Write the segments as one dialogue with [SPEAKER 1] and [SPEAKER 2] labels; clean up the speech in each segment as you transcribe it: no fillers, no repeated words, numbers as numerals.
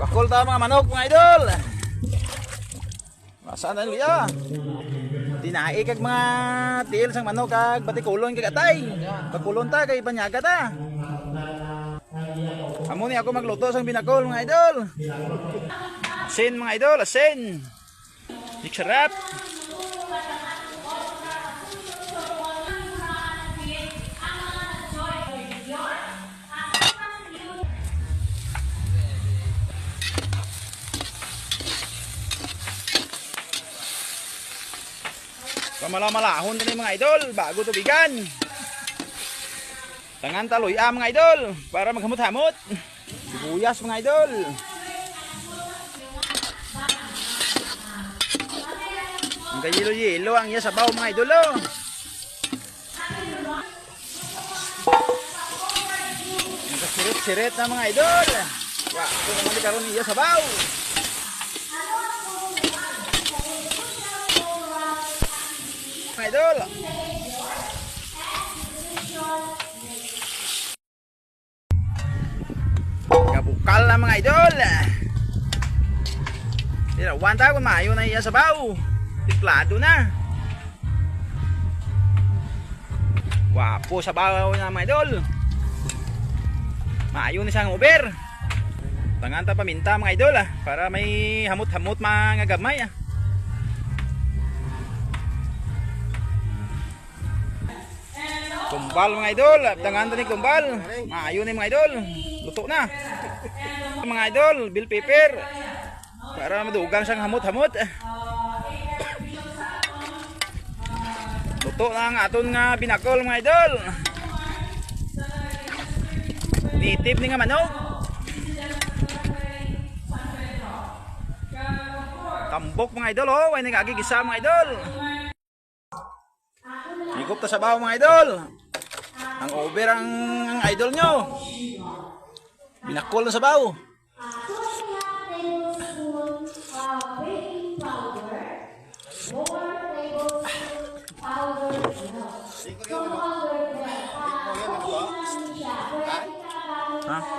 [SPEAKER 1] Bakul ta mga manok mga idol. Saan na luya? Tinai kag mga tiil sang manok kag batikulon kag atay. Bakulon ta kay banyaga ta. Amo ni ako magluto sang binakol mga idol. Asin mga idol, asin. Sarap. Pamala-malahon din mga idol bago tubigan. Tangan taloy mga idol para maghamot-hamot. Sibuyas mga idol. Ang yelo-yelo ang iya sabaw mga idol. Ang kasirit-sirit na mga idol. Wah, ito naman di karon iya sabaw. Mga idol. Kabukal na mga idol. Tirawan ta kung maayo na iya sabaw. Tiplado na. Wapo sabaw na mga idol. Maayo na siyang uber. Tangan ta paminta mga idol para may hamot-hamot mga gamay Kumbal mga idol, tangan ta ni kumbal. Maayo na mga idol. Luto na. Mga idol, bell pepper. Para madugang siyang hamot-hamot. Luto na ang aton nga binakol mga idol. Nitip ni nga manok. Tambok mga idol oh, way nagagigisa mga idol. Higop ta sa baw mga idol. Ang over ang idol nyo. Binakol na sa baw.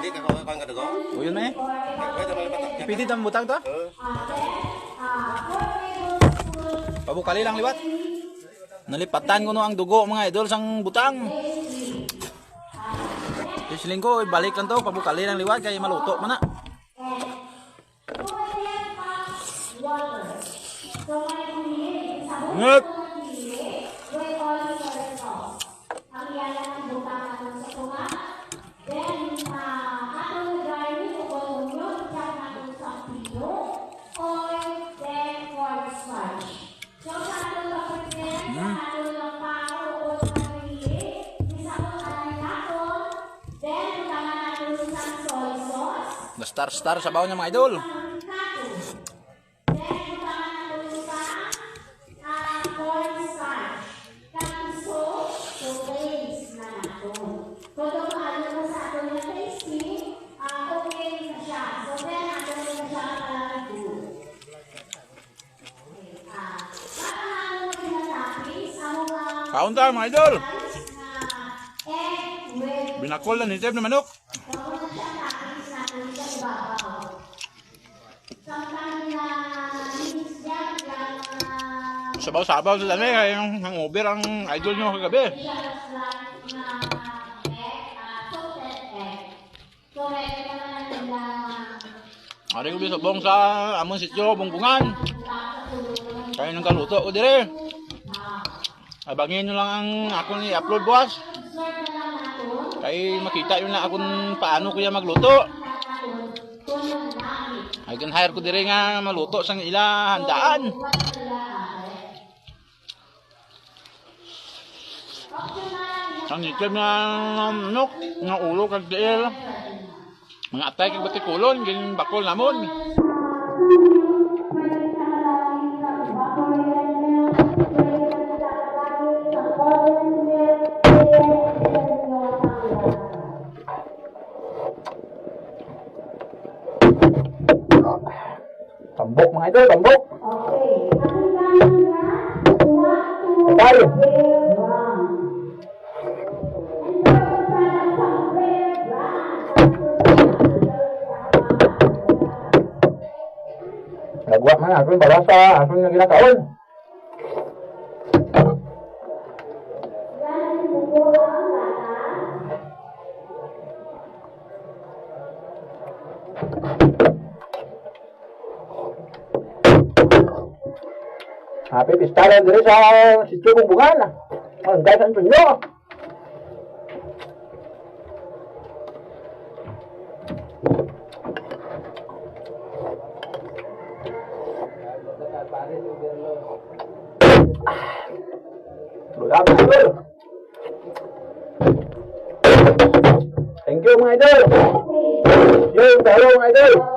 [SPEAKER 2] Hindi ka kawin ka dago?
[SPEAKER 1] O yun eh. Ipiti ang butang to? Pabukali lang liwat. Nalipatan ko no ang dugo mga idol sang butang. Isiling ko balik lang to, pabukali lang liwat kay maluto man na. Ngek. Star sa baon niya mga idol. Kaon tayo mga idol. Binakol na nitip na manok. Sabaw-sabaw sa dami kaya yung hangover ang idol nyo kagabi. Ari ko bisabong sa amon sityo, bungbungan. Kaya nang kaluto ko dire. Abangin nyo lang ang akong i-upload bukas. Kaya makita yun na akong paano kuya magluto. I can hire ko dire nga maluto sang ila handaan. Ang itlog na manok, nga ulo kag diel. Mga atay kag batikulon, gin bakol namon. Bambok mga idol, bambok. Tayo. Nagwa man ason babasa, ason nga ginakaon. Happy pistala diri sa sitio Bumbungan. Ang dahil sa inyo. Thank you mga idol. Yo, hello mga idol.